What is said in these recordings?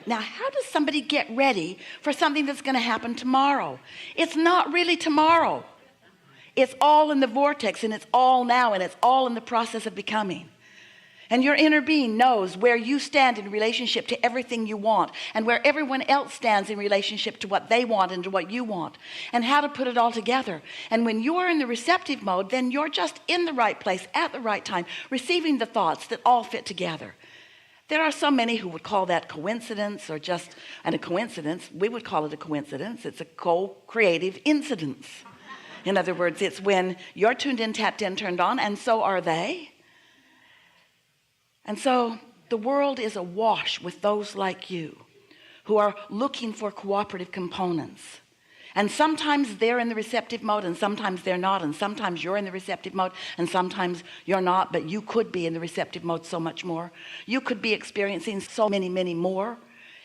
Now, how does somebody get ready for something that's going to happen tomorrow? It's not really tomorrow. It's all in the vortex, and it's all now, and it's all in the process of becoming. And your inner being knows where you stand in relationship to everything you want, and where everyone else stands in relationship to what they want and to what you want, and how to put it all together. And when you're in the receptive mode, then you're just in the right place at the right time, receiving the thoughts that all fit together. There are so many who would call that coincidence, or just, and a coincidence, we would call it a coincidence. It's a co-creative incidence. In other words, it's when you're tuned in, tapped in, turned on, and so are they. And so the world is awash with those like you who are looking for cooperative components. And sometimes they're in the receptive mode, and sometimes they're not, and sometimes you're in the receptive mode, and sometimes you're not, but you could be in the receptive mode so much more. You could be experiencing so many, many more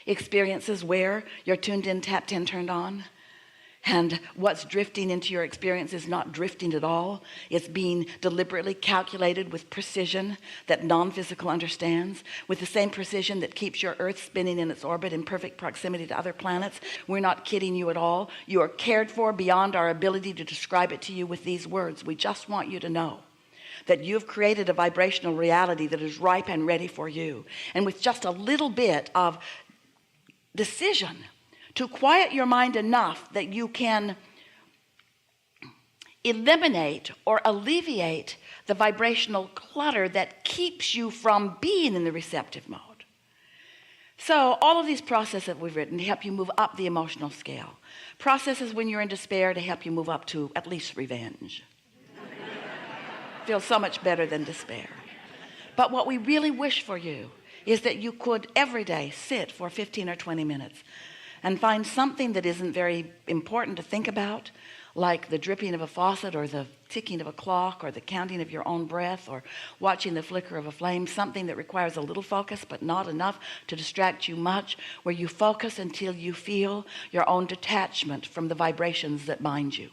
experiences where you're tuned in, tapped in, turned on. And what's drifting into your experience is not drifting at all. It's being deliberately calculated with precision that non-physical understands, with the same precision that keeps your earth spinning in its orbit in perfect proximity to other planets. We're not kidding you at all. You are cared for beyond our ability to describe it to you with these words. We just want you to know that you've created a vibrational reality that is ripe and ready for you. And with just a little bit of decision to quiet your mind enough that you can eliminate or alleviate the vibrational clutter that keeps you from being in the receptive mode. So all of these processes that we've written to help you move up the emotional scale. Processes when you're in despair to help you move up to at least revenge. Feels so much better than despair. But what we really wish for you is that you could every day sit for 15 or 20 minutes and find something that isn't very important to think about, like the dripping of a faucet, or the ticking of a clock, or the counting of your own breath, or watching the flicker of a flame, something that requires a little focus but not enough to distract you much, where you focus until you feel your own detachment from the vibrations that bind you,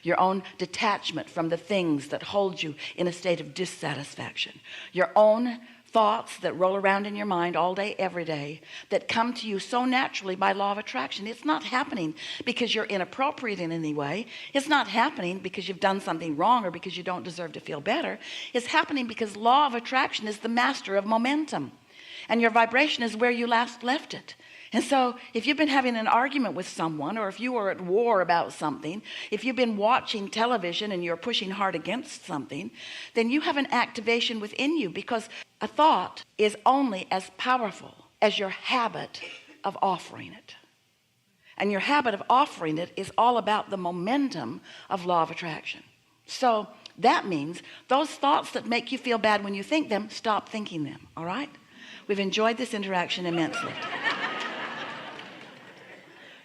your own detachment from the things that hold you in a state of dissatisfaction, your own thoughts that roll around in your mind all day, every day, that come to you so naturally by law of attraction. It's not happening because you're inappropriate in any way. It's not happening because you've done something wrong or because you don't deserve to feel better. It's happening because law of attraction is the master of momentum, and your vibration is where you last left it. And so if you've been having an argument with someone, or if you were at war about something, if you've been watching television and you're pushing hard against something, then you have an activation within you, because a thought is only as powerful as your habit of offering it. And your habit of offering it is all about the momentum of law of attraction. So that means those thoughts that make you feel bad when you think them, stop thinking them. All right? We've enjoyed this interaction immensely.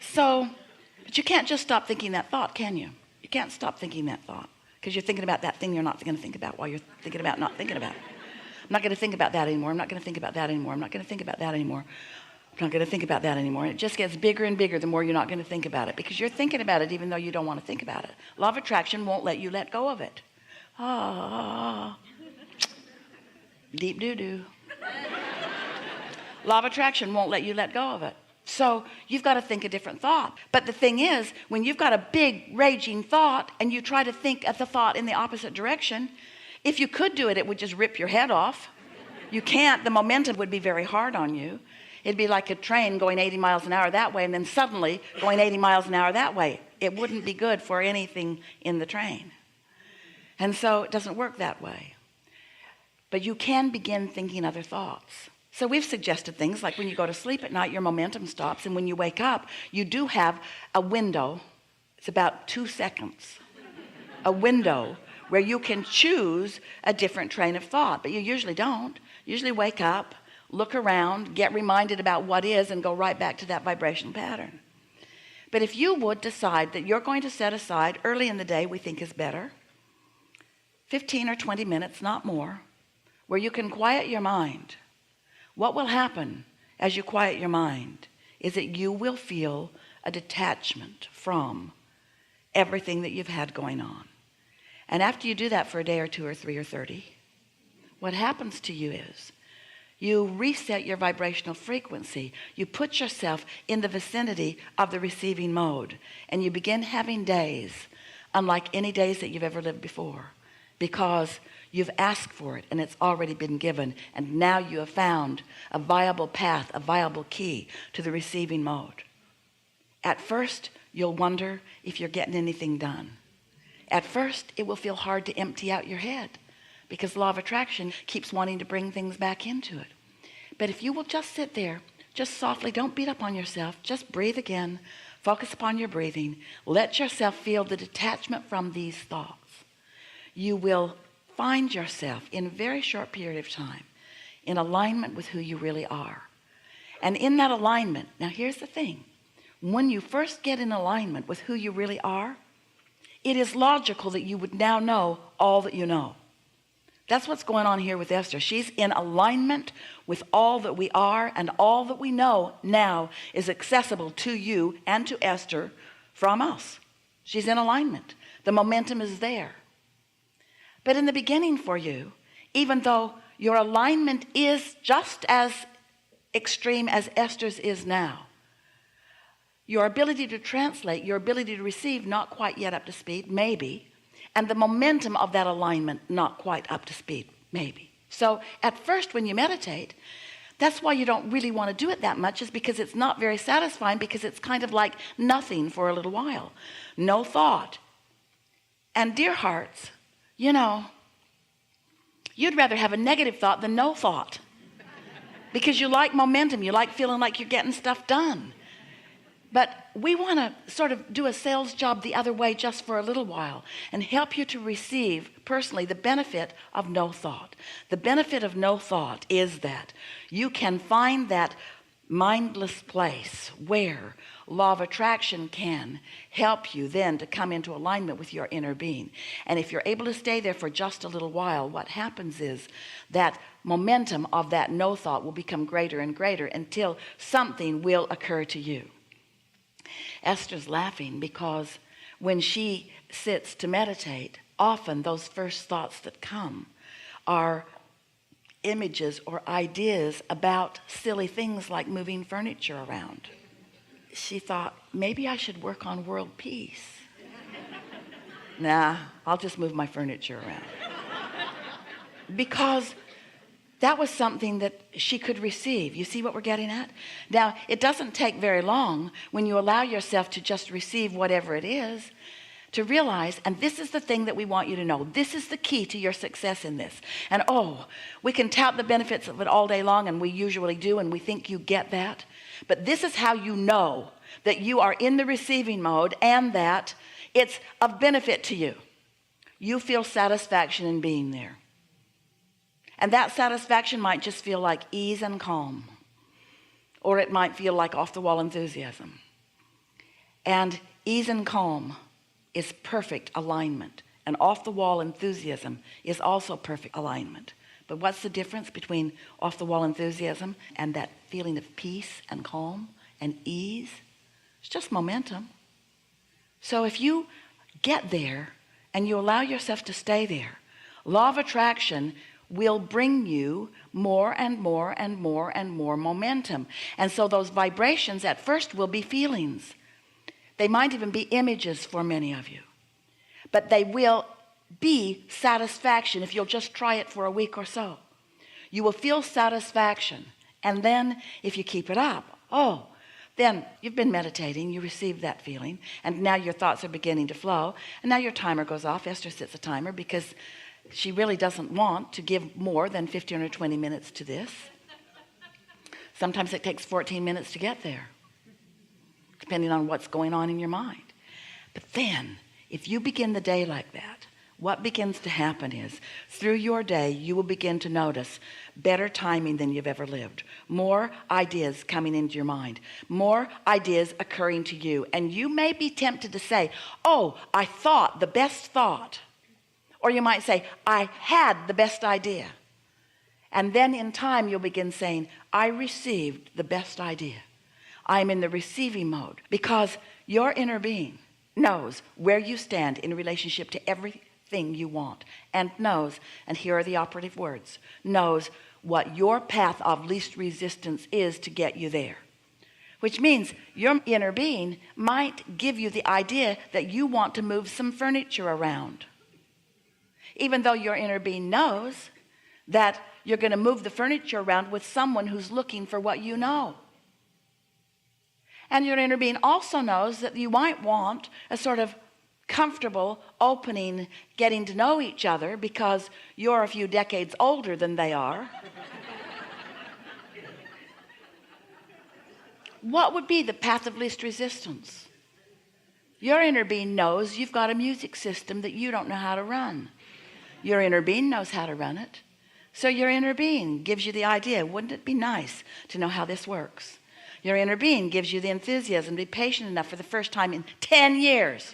So, but you can't just stop thinking that thought, can you? You can't stop thinking that thought, because you're thinking about that thing you're not going to think about while you're thinking about not thinking about it. I'm not going to think about that anymore. I'm not going to think about that anymore. I'm not going to think about that anymore. I'm not going to think about that anymore. And it just gets bigger and bigger the more you're not going to think about it, because you're thinking about it even though you don't want to think about it. Law of attraction won't let you let go of it. Deep doo-doo. Law of attraction won't let you let go of it. So you've got to think a different thought. But the thing is, when you've got a big raging thought and you try to think of the thought in the opposite direction, if you could do it, it would just rip your head off. You can't. The momentum would be very hard on you. It'd be like a train going 80 miles an hour that way and then suddenly going 80 miles an hour that way. It wouldn't be good for anything in the train. And so it doesn't work that way. But you can begin thinking other thoughts. So we've suggested things like when you go to sleep at night, your momentum stops, and when you wake up, you do have a window. It's about 2 seconds. A window where you can choose a different train of thought, but you usually don't. You usually wake up, look around, get reminded about what is, and go right back to that vibration pattern. But if you would decide that you're going to set aside early in the day, we think is better, 15 or 20 minutes, not more, where you can quiet your mind. What will happen as you quiet your mind is that you will feel a detachment from everything that you've had going on. And after you do that for a day or 2 or 3 or 30, what happens to you is You reset your vibrational frequency. You put yourself in the vicinity of the receiving mode, and you begin having days unlike any days that you've ever lived before, because you've asked for it and it's already been given, and now you have found a viable path, a viable key to the receiving mode. At first, you'll wonder if you're getting anything done. At first, it will feel hard to empty out your head, because law of attraction keeps wanting to bring things back into it. But if you will just sit there, just softly, don't beat up on yourself, just breathe again, focus upon your breathing, let yourself feel the detachment from these thoughts, you will find yourself in a very short period of time in alignment with who you really are. And in that alignment, now here's the thing, when you first get in alignment with who you really are, it is logical that you would now know all that you know. That's what's going on here with Esther. She's in alignment with all that we are, and all that we know now is accessible to you and to Esther from us. She's in alignment. The momentum is there. But in the beginning for you, even though your alignment is just as extreme as Esther's is now, your ability to translate, your ability to receive, not quite yet up to speed, maybe, and the momentum of that alignment not quite up to speed, maybe. So at first when you meditate, that's why you don't really want to do it that much, is because it's not very satisfying, because it's kind of like nothing for a little while. No thought. And dear hearts, you know, you'd rather have a negative thought than no thought, because you like momentum, you like feeling like you're getting stuff done. But we want to sort of do a sales job the other way just for a little while, and help you to receive personally the benefit of no thought. The benefit of no thought is that you can find that mindless place where law of attraction can help you then to come into alignment with your inner being. And if you're able to stay there for just a little while, what happens is that momentum of that no thought will become greater and greater until something will occur to you. Esther's laughing because when she sits to meditate, often those first thoughts that come are images or ideas about silly things like moving furniture around. She thought, maybe I should work on world peace. Nah, I'll just move my furniture around. Because that was something that she could receive. You see what we're getting at? Now, it doesn't take very long when you allow yourself to just receive whatever it is, to realize, and this is the thing that we want you to know, this is the key to your success in this. And we can tout the benefits of it all day long, and we usually do, and we think you get that. But this is how you know that you are in the receiving mode and that it's of benefit to you. You feel satisfaction in being there. And that satisfaction might just feel like ease and calm, or it might feel like off-the-wall enthusiasm. And ease and calm is perfect alignment, and off-the-wall enthusiasm is also perfect alignment. But what's the difference between off-the-wall enthusiasm and that feeling of peace and calm and ease? It's just momentum. So if you get there and you allow yourself to stay there, law of attraction will bring you more and more and more and more momentum. And so those vibrations at first will be feelings. They might even be images for many of you, but they will be satisfaction if you'll just try it for a week or so. You will feel satisfaction, and then if you keep it up, then you've been meditating, you receive that feeling, and now your thoughts are beginning to flow, and now your timer goes off. Esther sets a timer because she really doesn't want to give more than 15 or 20 minutes to this. Sometimes it takes 14 minutes to get there, depending on what's going on in your mind. But then, if you begin the day like that, what begins to happen is, through your day, you will begin to notice better timing than you've ever lived. More ideas coming into your mind. More ideas occurring to you. And you may be tempted to say, I thought the best thought. Or you might say, I had the best idea. And then in time, you'll begin saying, I received the best idea. I'm in the receiving mode, because your inner being knows where you stand in relationship to everything you want, and knows, and here are the operative words, knows what your path of least resistance is to get you there. Which means your inner being might give you the idea that you want to move some furniture around, even though your inner being knows that you're going to move the furniture around with someone who's looking for what you know. And your inner being also knows that you might want a sort of comfortable opening, getting to know each other because you're a few decades older than they are. What would be the path of least resistance? Your inner being knows you've got a music system that you don't know how to run. Your inner being knows how to run it. So your inner being gives you the idea, wouldn't it be nice to know how this works? Your inner being gives you the enthusiasm to be patient enough for the first time in 10 years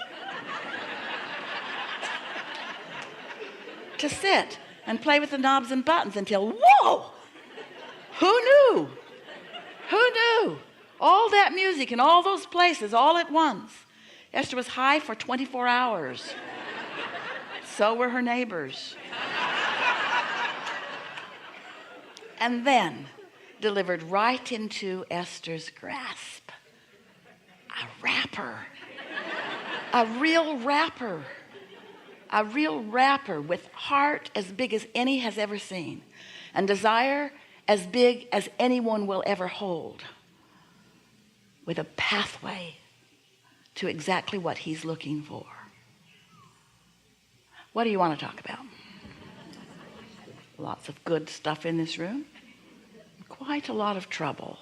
to sit and play with the knobs and buttons until, whoa, who knew? Who knew? All that music in all those places all at once. Esther was high for 24 hours. So were her neighbors. And then delivered right into Esther's grasp. A rapper. A real rapper. A real rapper with heart as big as any has ever seen. And desire as big as anyone will ever hold. With a pathway to exactly what he's looking for. What do you want to talk about? Lots of good stuff in this room. Quite a lot of trouble.